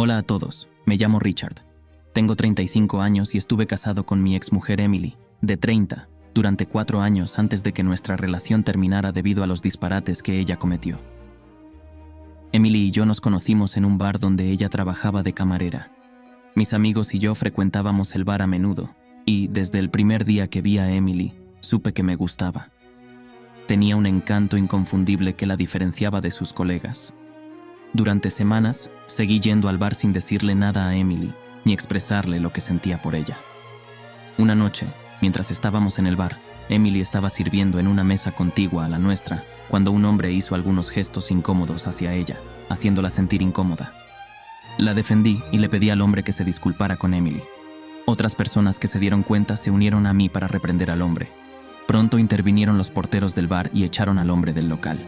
Hola a todos, me llamo Richard. Tengo 35 años y estuve casado con mi exmujer Emily, de 30, durante 4 años antes de que nuestra relación terminara debido a los disparates que ella cometió. Emily y yo nos conocimos en un bar donde ella trabajaba de camarera. Mis amigos y yo frecuentábamos el bar a menudo, y desde el primer día que vi a Emily, supe que me gustaba. Tenía un encanto inconfundible que la diferenciaba de sus colegas. Durante semanas, seguí yendo al bar sin decirle nada a Emily, ni expresarle lo que sentía por ella. Una noche, mientras estábamos en el bar, Emily estaba sirviendo en una mesa contigua a la nuestra, cuando un hombre hizo algunos gestos incómodos hacia ella, haciéndola sentir incómoda. La defendí y le pedí al hombre que se disculpara con Emily. Otras personas que se dieron cuenta se unieron a mí para reprender al hombre. Pronto intervinieron los porteros del bar y echaron al hombre del local.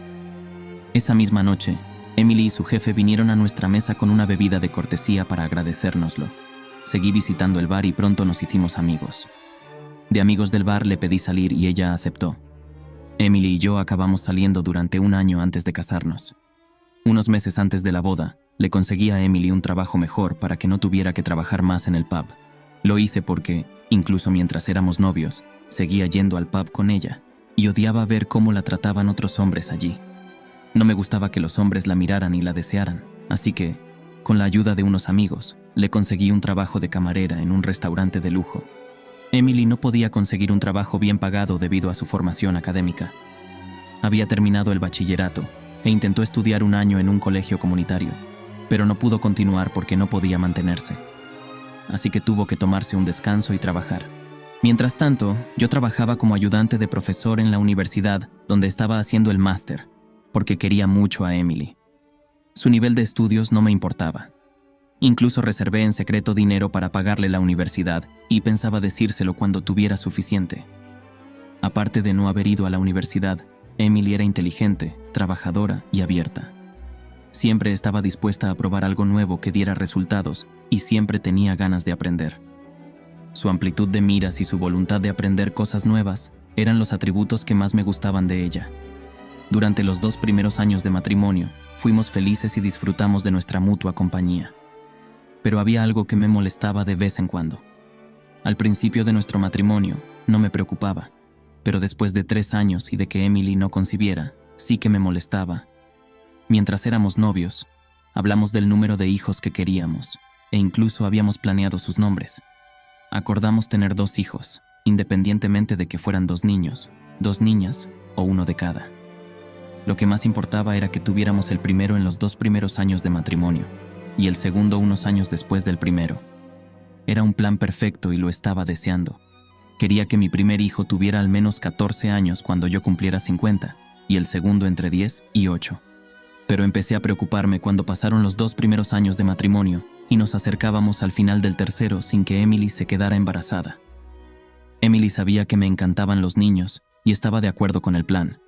Esa misma noche, Emily y su jefe vinieron a nuestra mesa con una bebida de cortesía para agradecérnoslo. Seguí visitando el bar y pronto nos hicimos amigos. De amigos del bar le pedí salir y ella aceptó. Emily y yo acabamos saliendo durante 1 año antes de casarnos. Unos meses antes de la boda, le conseguí a Emily un trabajo mejor para que no tuviera que trabajar más en el pub. Lo hice porque, incluso mientras éramos novios, seguía yendo al pub con ella y odiaba ver cómo la trataban otros hombres allí. No me gustaba que los hombres la miraran y la desearan, así que, con la ayuda de unos amigos, le conseguí un trabajo de camarera en un restaurante de lujo. Emily no podía conseguir un trabajo bien pagado debido a su formación académica. Había terminado el bachillerato e intentó estudiar 1 año en un colegio comunitario, pero no pudo continuar porque no podía mantenerse. Así que tuvo que tomarse un descanso y trabajar. Mientras tanto, yo trabajaba como ayudante de profesor en la universidad donde estaba haciendo el máster, porque quería mucho a Emily. Su nivel de estudios no me importaba. Incluso reservé en secreto dinero para pagarle la universidad y pensaba decírselo cuando tuviera suficiente. Aparte de no haber ido a la universidad, Emily era inteligente, trabajadora y abierta. Siempre estaba dispuesta a probar algo nuevo que diera resultados y siempre tenía ganas de aprender. Su amplitud de miras y su voluntad de aprender cosas nuevas eran los atributos que más me gustaban de ella. Durante los 2 primeros años de matrimonio, fuimos felices y disfrutamos de nuestra mutua compañía. Pero había algo que me molestaba de vez en cuando. Al principio de nuestro matrimonio, no me preocupaba, pero después de 3 años y de que Emily no concibiera, sí que me molestaba. Mientras éramos novios, hablamos del número de hijos que queríamos, e incluso habíamos planeado sus nombres. Acordamos tener 2 hijos, independientemente de que fueran 2 niños, 2 niñas o 1 de cada. Lo que más importaba era que tuviéramos el primero en los 2 primeros años de matrimonio, y el segundo unos años después del primero. Era un plan perfecto y lo estaba deseando. Quería que mi primer hijo tuviera al menos 14 años cuando yo cumpliera 50, y el segundo entre 10 y 8. Pero empecé a preocuparme cuando pasaron los 2 primeros años de matrimonio y nos acercábamos al final del tercero sin que Emily se quedara embarazada. Emily sabía que me encantaban los niños y estaba de acuerdo con el plan,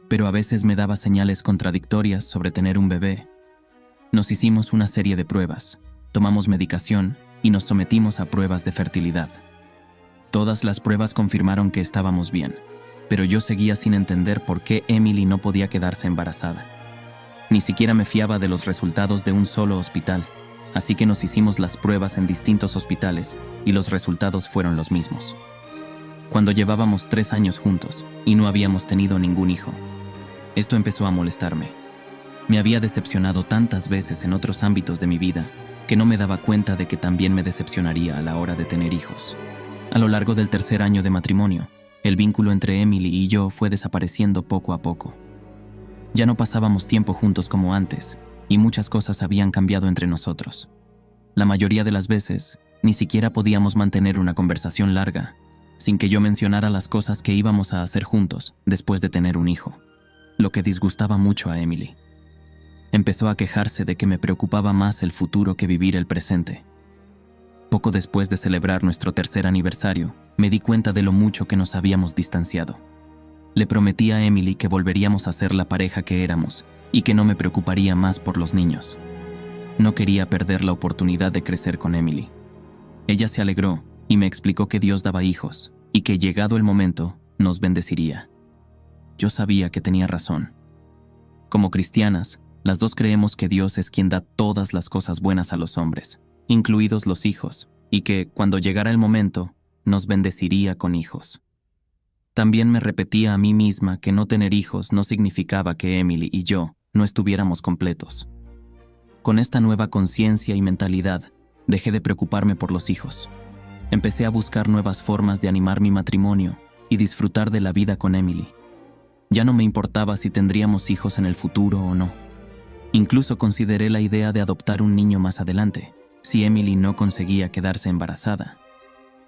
pero a veces me daba señales contradictorias sobre tener un bebé. Nos hicimos una serie de pruebas, tomamos medicación y nos sometimos a pruebas de fertilidad. Todas las pruebas confirmaron que estábamos bien, pero yo seguía sin entender por qué Emily no podía quedarse embarazada. Ni siquiera me fiaba de los resultados de un solo hospital, así que nos hicimos las pruebas en distintos hospitales y los resultados fueron los mismos. Cuando llevábamos 3 años juntos y no habíamos tenido ningún hijo, esto empezó a molestarme. Me había decepcionado tantas veces en otros ámbitos de mi vida que no me daba cuenta de que también me decepcionaría a la hora de tener hijos. A lo largo del 3er año de matrimonio, el vínculo entre Emily y yo fue desapareciendo poco a poco. Ya no pasábamos tiempo juntos como antes, y muchas cosas habían cambiado entre nosotros. La mayoría de las veces, ni siquiera podíamos mantener una conversación larga, sin que yo mencionara las cosas que íbamos a hacer juntos después de tener un hijo, lo que disgustaba mucho a Emily. Empezó a quejarse de que me preocupaba más el futuro que vivir el presente. Poco después de celebrar nuestro 3er aniversario, me di cuenta de lo mucho que nos habíamos distanciado. Le prometí a Emily que volveríamos a ser la pareja que éramos y que no me preocuparía más por los niños. No quería perder la oportunidad de crecer con Emily. Ella se alegró y me explicó que Dios daba hijos y que llegado el momento nos bendeciría. Yo sabía que tenía razón. Como cristianas, Las dos creemos que Dios es quien da todas las cosas buenas a los hombres, incluidos los hijos, y que, cuando llegara el momento, nos bendeciría con hijos. También me repetía a mí misma que no tener hijos no significaba que Emily y yo no estuviéramos completos. Con esta nueva conciencia y mentalidad, dejé de preocuparme por los hijos. Empecé a buscar nuevas formas de animar mi matrimonio y disfrutar de la vida con Emily. Ya no me importaba si tendríamos hijos en el futuro o no. Incluso consideré la idea de adoptar un niño más adelante, si Emily no conseguía quedarse embarazada.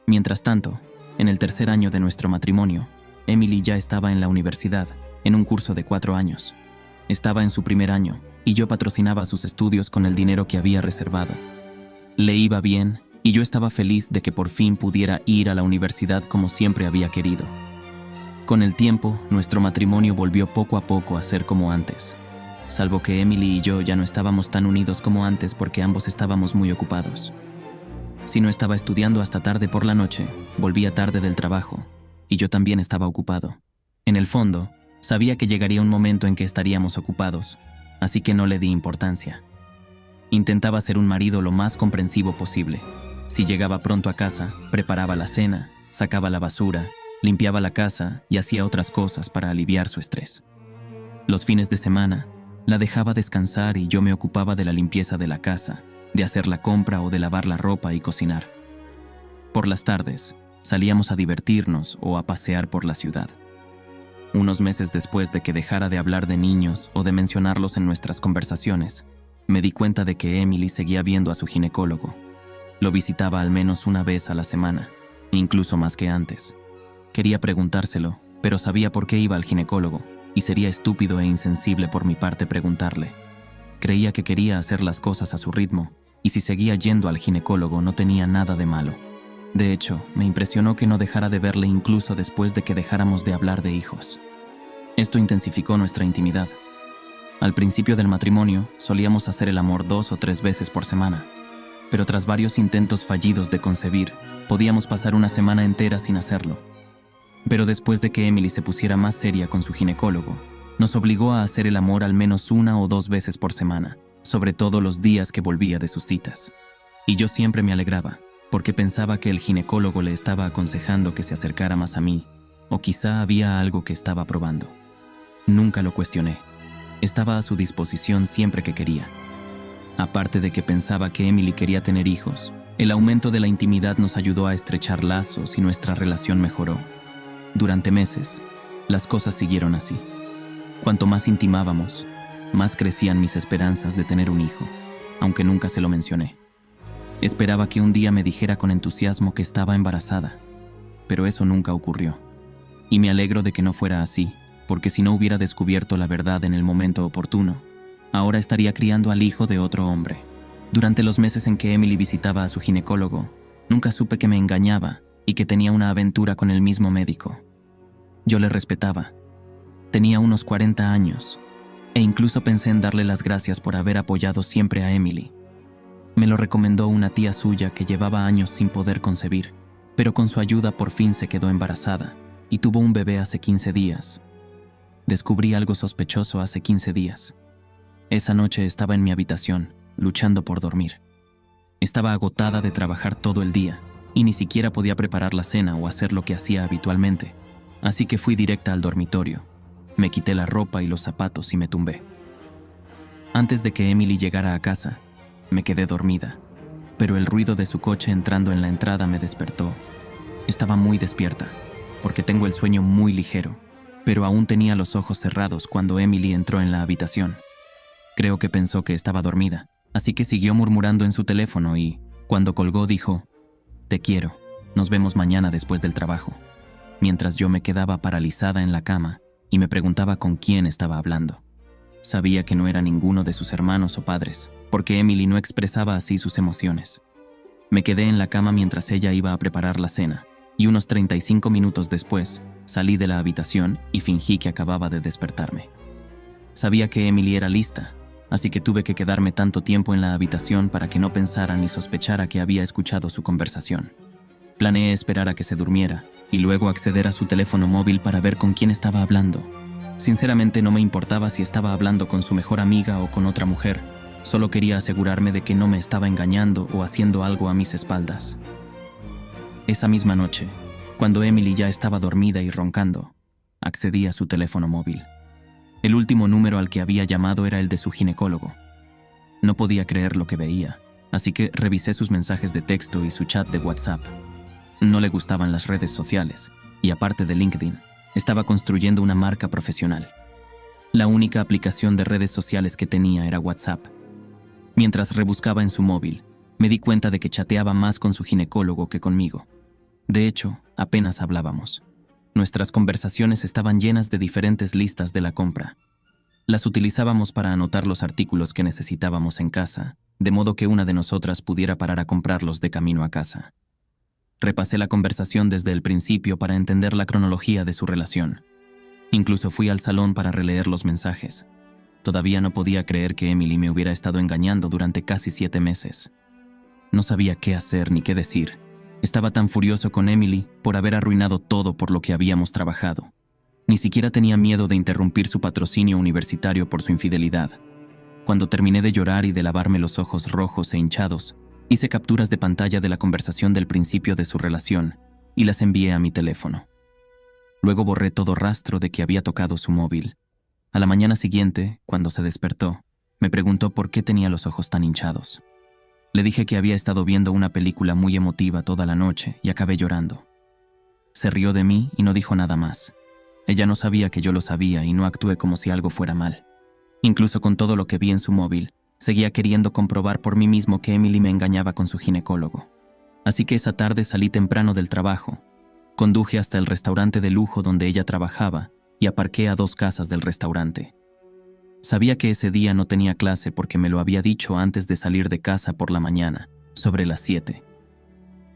Mientras tanto, en el tercer año de nuestro matrimonio, Emily ya estaba en la universidad, en un curso de 4 años. Estaba en su primer año, y yo patrocinaba sus estudios con el dinero que había reservado. Le iba bien, y yo estaba feliz de que por fin pudiera ir a la universidad como siempre había querido. Con el tiempo, nuestro matrimonio volvió poco a poco a ser como antes, salvo que Emily y yo ya no estábamos tan unidos como antes porque ambos estábamos muy ocupados. Si no estaba estudiando hasta tarde por la noche, volvía tarde del trabajo, y yo también estaba ocupado. En el fondo, sabía que llegaría un momento en que estaríamos ocupados, así que no le di importancia. Intentaba ser un marido lo más comprensivo posible. Si llegaba pronto a casa, preparaba la cena, sacaba la basura, limpiaba la casa y hacía otras cosas para aliviar su estrés. Los fines de semana, la dejaba descansar y yo me ocupaba de la limpieza de la casa, de hacer la compra o de lavar la ropa y cocinar. Por las tardes, salíamos a divertirnos o a pasear por la ciudad. Unos meses después de que dejara de hablar de niños o de mencionarlos en nuestras conversaciones, me di cuenta de que Emily seguía viendo a su ginecólogo. Lo visitaba al menos una vez a la semana, incluso más que antes. Quería preguntárselo, pero sabía por qué iba al ginecólogo, y sería estúpido e insensible por mi parte preguntarle. Creía que quería hacer las cosas a su ritmo, y si seguía yendo al ginecólogo no tenía nada de malo. De hecho, me impresionó que no dejara de verle incluso después de que dejáramos de hablar de hijos. Esto intensificó nuestra intimidad. Al principio del matrimonio, solíamos hacer el amor 2 o 3 veces por semana, pero tras varios intentos fallidos de concebir, podíamos pasar una semana entera sin hacerlo. Pero después de que Emily se pusiera más seria con su ginecólogo, nos obligó a hacer el amor al menos 1 o 2 veces por semana, sobre todo los días que volvía de sus citas. Y yo siempre me alegraba, porque pensaba que el ginecólogo le estaba aconsejando que se acercara más a mí, o quizá había algo que estaba probando. Nunca lo cuestioné. Estaba a su disposición siempre que quería. Aparte de que pensaba que Emily quería tener hijos, el aumento de la intimidad nos ayudó a estrechar lazos y nuestra relación mejoró. Durante meses, las cosas siguieron así. Cuanto más intimábamos, más crecían mis esperanzas de tener un hijo, aunque nunca se lo mencioné. Esperaba que un día me dijera con entusiasmo que estaba embarazada, pero eso nunca ocurrió. Y me alegro de que no fuera así, porque si no hubiera descubierto la verdad en el momento oportuno, ahora estaría criando al hijo de otro hombre. Durante los meses en que Emily visitaba a su ginecólogo, nunca supe que me engañaba y que tenía una aventura con el mismo médico. Yo le respetaba. Tenía unos 40 años, e incluso pensé en darle las gracias por haber apoyado siempre a Emily. Me lo recomendó una tía suya que llevaba años sin poder concebir, pero con su ayuda por fin se quedó embarazada y tuvo un bebé hace 15 días. Descubrí algo sospechoso hace 15 días. Esa noche estaba en mi habitación, luchando por dormir. Estaba agotada de trabajar todo el día, y ni siquiera podía preparar la cena o hacer lo que hacía habitualmente, así que fui directa al dormitorio. Me quité la ropa y los zapatos y me tumbé. Antes de que Emily llegara a casa, me quedé dormida, pero el ruido de su coche entrando en la entrada me despertó. Estaba muy despierta, porque tengo el sueño muy ligero, pero aún tenía los ojos cerrados cuando Emily entró en la habitación. Creo que pensó que estaba dormida, así que siguió murmurando en su teléfono y, cuando colgó, dijo: «Te quiero, nos vemos mañana después del trabajo», mientras yo me quedaba paralizada en la cama y me preguntaba con quién estaba hablando. Sabía que no era ninguno de sus hermanos o padres, porque Emily no expresaba así sus emociones. Me quedé en la cama mientras ella iba a preparar la cena, y unos 35 minutos después, salí de la habitación y fingí que acababa de despertarme. Sabía que Emily era lista, así que tuve que quedarme tanto tiempo en la habitación para que no pensara ni sospechara que había escuchado su conversación. Planeé esperar a que se durmiera y luego acceder a su teléfono móvil para ver con quién estaba hablando. Sinceramente no me importaba si estaba hablando con su mejor amiga o con otra mujer, solo quería asegurarme de que no me estaba engañando o haciendo algo a mis espaldas. Esa misma noche, cuando Emily ya estaba dormida y roncando, accedí a su teléfono móvil. El último número al que había llamado era el de su ginecólogo. No podía creer lo que veía, así que revisé sus mensajes de texto y su chat de WhatsApp. No le gustaban las redes sociales, y aparte de LinkedIn, estaba construyendo una marca profesional. La única aplicación de redes sociales que tenía era WhatsApp. Mientras rebuscaba en su móvil, me di cuenta de que chateaba más con su ginecólogo que conmigo. De hecho, apenas hablábamos. Nuestras conversaciones estaban llenas de diferentes listas de la compra. Las utilizábamos para anotar los artículos que necesitábamos en casa, de modo que una de nosotras pudiera parar a comprarlos de camino a casa. Repasé la conversación desde el principio para entender la cronología de su relación. Incluso fui al salón para releer los mensajes. Todavía no podía creer que Emily me hubiera estado engañando durante casi 7 meses. No sabía qué hacer ni qué decir. Estaba tan furioso con Emily por haber arruinado todo por lo que habíamos trabajado. Ni siquiera tenía miedo de interrumpir su patrocinio universitario por su infidelidad. Cuando terminé de llorar y de lavarme los ojos rojos e hinchados, hice capturas de pantalla de la conversación del principio de su relación y las envié a mi teléfono. Luego borré todo rastro de que había tocado su móvil. A la mañana siguiente, cuando se despertó, me preguntó por qué tenía los ojos tan hinchados. Le dije que había estado viendo una película muy emotiva toda la noche y acabé llorando. Se rió de mí y no dijo nada más. Ella no sabía que yo lo sabía y no actué como si algo fuera mal. Incluso con todo lo que vi en su móvil, seguía queriendo comprobar por mí mismo que Emily me engañaba con su ginecólogo. Así que esa tarde salí temprano del trabajo. Conduje hasta el restaurante de lujo donde ella trabajaba y aparqué a 2 casas del restaurante. Sabía que ese día no tenía clase porque me lo había dicho antes de salir de casa por la mañana, sobre las 7.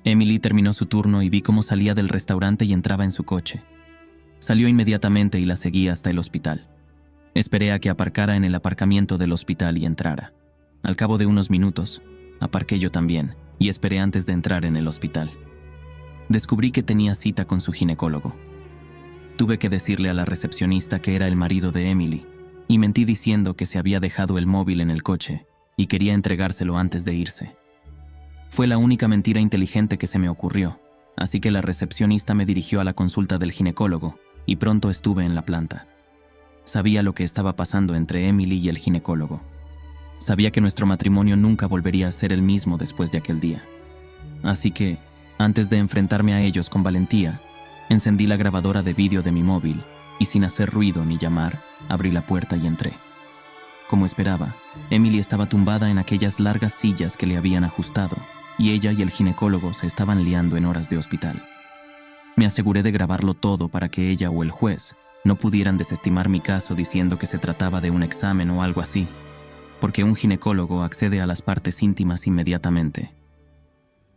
Emily terminó su turno y vi cómo salía del restaurante y entraba en su coche. Salió inmediatamente y la seguí hasta el hospital. Esperé a que aparcara en el aparcamiento del hospital y entrara. Al cabo de unos minutos, aparqué yo también y esperé antes de entrar en el hospital. Descubrí que tenía cita con su ginecólogo. Tuve que decirle a la recepcionista que era el marido de Emily, y mentí diciendo que se había dejado el móvil en el coche y quería entregárselo antes de irse. Fue la única mentira inteligente que se me ocurrió, así que la recepcionista me dirigió a la consulta del ginecólogo y pronto estuve en la planta. Sabía lo que estaba pasando entre Emily y el ginecólogo. Sabía que nuestro matrimonio nunca volvería a ser el mismo después de aquel día. Así que, antes de enfrentarme a ellos con valentía, encendí la grabadora de vídeo de mi móvil y sin hacer ruido ni llamar, abrí la puerta y entré. Como esperaba, Emily estaba tumbada en aquellas largas sillas que le habían ajustado, y ella y el ginecólogo se estaban liando en horas de hospital. Me aseguré de grabarlo todo para que ella o el juez no pudieran desestimar mi caso diciendo que se trataba de un examen o algo así, porque un ginecólogo accede a las partes íntimas inmediatamente.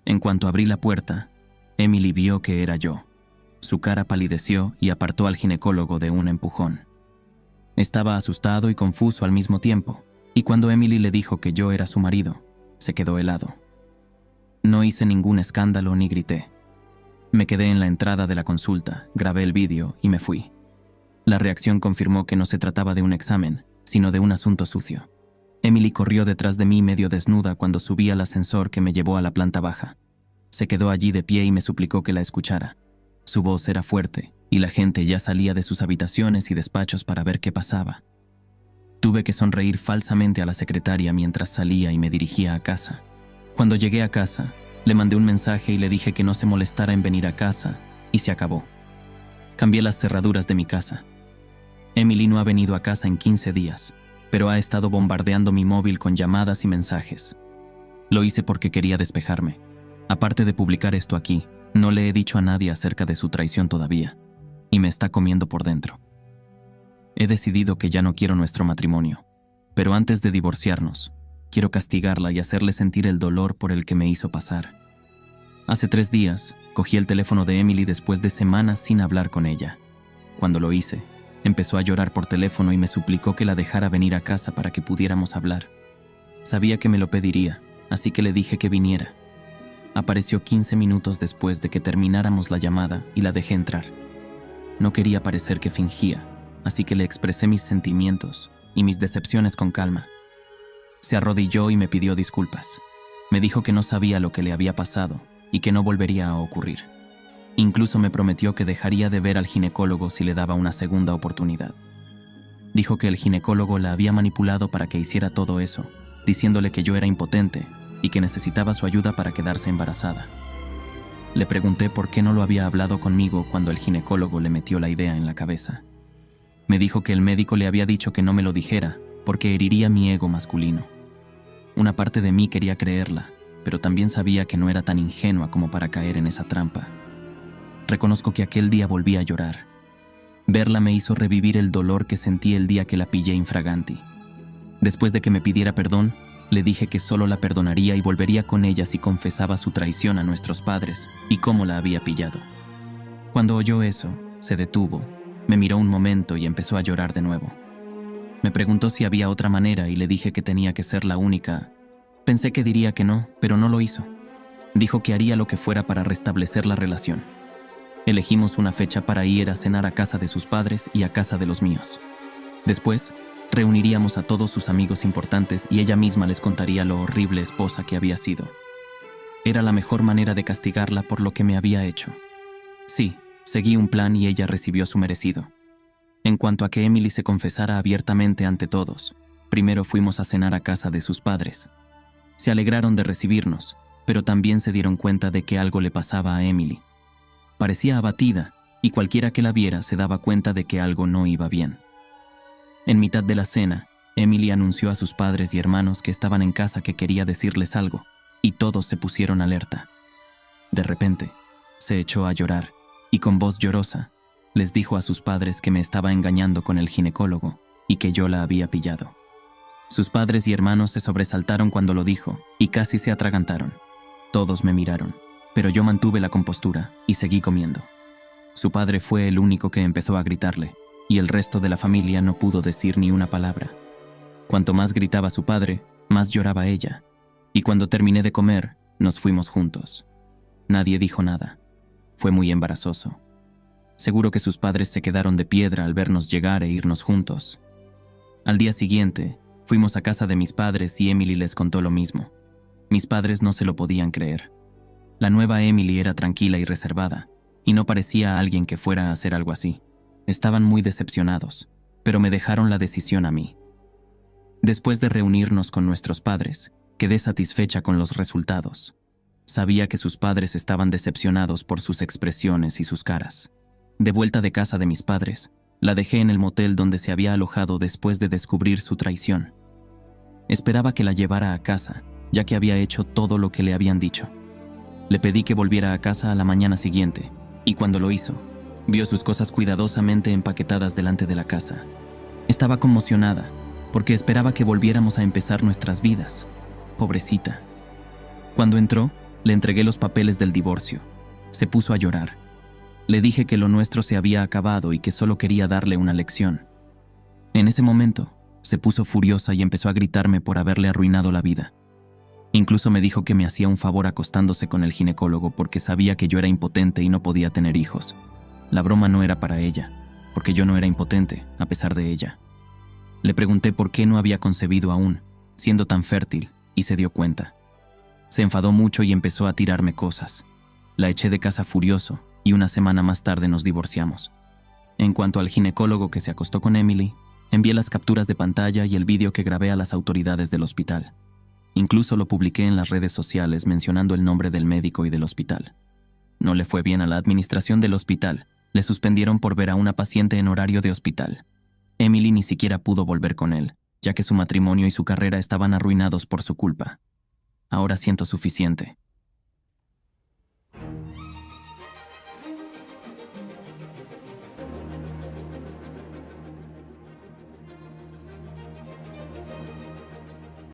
En cuanto abrí la puerta, Emily vio que era yo. Su cara palideció y apartó al ginecólogo de un empujón. Estaba asustado y confuso al mismo tiempo, y cuando Emily le dijo que yo era su marido, se quedó helado. No hice ningún escándalo ni grité. Me quedé en la entrada de la consulta, grabé el vídeo y me fui. La reacción confirmó que no se trataba de un examen, sino de un asunto sucio. Emily corrió detrás de mí medio desnuda cuando subí al ascensor que me llevó a la planta baja. Se quedó allí de pie y me suplicó que la escuchara. Su voz era fuerte, y la gente ya salía de sus habitaciones y despachos para ver qué pasaba. Tuve que sonreír falsamente a la secretaria mientras salía y me dirigía a casa. Cuando llegué a casa, le mandé un mensaje y le dije que no se molestara en venir a casa, y se acabó. Cambié las cerraduras de mi casa. Emily no ha venido a casa en 15 días, pero ha estado bombardeando mi móvil con llamadas y mensajes. Lo hice porque quería despejarme. Aparte de publicar esto aquí, no le he dicho a nadie acerca de su traición todavía, y me está comiendo por dentro. He decidido que ya no quiero nuestro matrimonio, pero antes de divorciarnos, quiero castigarla y hacerle sentir el dolor por el que me hizo pasar. Hace 3 días, cogí el teléfono de Emily después de semanas sin hablar con ella. Cuando lo hice, empezó a llorar por teléfono y me suplicó que la dejara venir a casa para que pudiéramos hablar. Sabía que me lo pediría, así que le dije que viniera. Apareció 15 minutos después de que termináramos la llamada y la dejé entrar. No quería parecer que fingía, así que le expresé mis sentimientos y mis decepciones con calma. Se arrodilló y me pidió disculpas. Me dijo que no sabía lo que le había pasado y que no volvería a ocurrir. Incluso me prometió que dejaría de ver al ginecólogo si le daba una segunda oportunidad. Dijo que el ginecólogo la había manipulado para que hiciera todo eso, diciéndole que yo era impotente y que necesitaba su ayuda para quedarse embarazada. Le pregunté por qué no lo había hablado conmigo cuando el ginecólogo le metió la idea en la cabeza. Me dijo que el médico le había dicho que no me lo dijera porque heriría mi ego masculino. Una parte de mí quería creerla, pero también sabía que no era tan ingenua como para caer en esa trampa. Reconozco que aquel día volví a llorar. Verla me hizo revivir el dolor que sentí el día que la pillé infraganti. Después de que me pidiera perdón, le dije que solo la perdonaría y volvería con ella si confesaba su traición a nuestros padres y cómo la había pillado. Cuando oyó eso, se detuvo, me miró un momento y empezó a llorar de nuevo. Me preguntó si había otra manera y le dije que tenía que ser la única. Pensé que diría que no, pero no lo hizo. Dijo que haría lo que fuera para restablecer la relación. Elegimos una fecha para ir a cenar a casa de sus padres y a casa de los míos. Después, reuniríamos a todos sus amigos importantes y ella misma les contaría lo horrible esposa que había sido. Era la mejor manera de castigarla por lo que me había hecho. Sí, seguí un plan y ella recibió su merecido. En cuanto a que Emily se confesara abiertamente ante todos, primero fuimos a cenar a casa de sus padres. Se alegraron de recibirnos, pero también se dieron cuenta de que algo le pasaba a Emily. Parecía abatida, y cualquiera que la viera se daba cuenta de que algo no iba bien. En mitad de la cena, Emily anunció a sus padres y hermanos que estaban en casa que quería decirles algo, y todos se pusieron alerta. De repente, se echó a llorar, y con voz llorosa, les dijo a sus padres que me estaba engañando con el ginecólogo y que yo la había pillado. Sus padres y hermanos se sobresaltaron cuando lo dijo y casi se atragantaron. Todos me miraron, pero yo mantuve la compostura y seguí comiendo. Su padre fue el único que empezó a gritarle, y el resto de la familia no pudo decir ni una palabra. Cuanto más gritaba su padre, más lloraba ella, y cuando terminé de comer, nos fuimos juntos. Nadie dijo nada. Fue muy embarazoso. Seguro que sus padres se quedaron de piedra al vernos llegar e irnos juntos. Al día siguiente, fuimos a casa de mis padres y Emily les contó lo mismo. Mis padres no se lo podían creer. La nueva Emily era tranquila y reservada, y no parecía alguien que fuera a hacer algo así. Estaban muy decepcionados, pero me dejaron la decisión a mí. Después de reunirnos con nuestros padres, quedé satisfecha con los resultados. Sabía que sus padres estaban decepcionados por sus expresiones y sus caras. De vuelta de casa de mis padres, la dejé en el motel donde se había alojado después de descubrir su traición. Esperaba que la llevara a casa, ya que había hecho todo lo que le habían dicho. Le pedí que volviera a casa a la mañana siguiente, y cuando lo hizo, vio sus cosas cuidadosamente empaquetadas delante de la casa. Estaba conmocionada, porque esperaba que volviéramos a empezar nuestras vidas. Pobrecita. Cuando entró, le entregué los papeles del divorcio. Se puso a llorar. Le dije que lo nuestro se había acabado y que solo quería darle una lección. En ese momento, se puso furiosa y empezó a gritarme por haberle arruinado la vida. Incluso me dijo que me hacía un favor acostándose con el ginecólogo porque sabía que yo era impotente y no podía tener hijos. La broma no era para ella, porque yo no era impotente, a pesar de ella. Le pregunté por qué no había concebido aún, siendo tan fértil, y se dio cuenta. Se enfadó mucho y empezó a tirarme cosas. La eché de casa furioso, y una semana más tarde nos divorciamos. En cuanto al ginecólogo que se acostó con Emily, envié las capturas de pantalla y el vídeo que grabé a las autoridades del hospital. Incluso lo publiqué en las redes sociales mencionando el nombre del médico y del hospital. No le fue bien a la administración del hospital. Le suspendieron por ver a una paciente en horario de hospital. Emily ni siquiera pudo volver con él, ya que su matrimonio y su carrera estaban arruinados por su culpa. Ahora siento suficiente.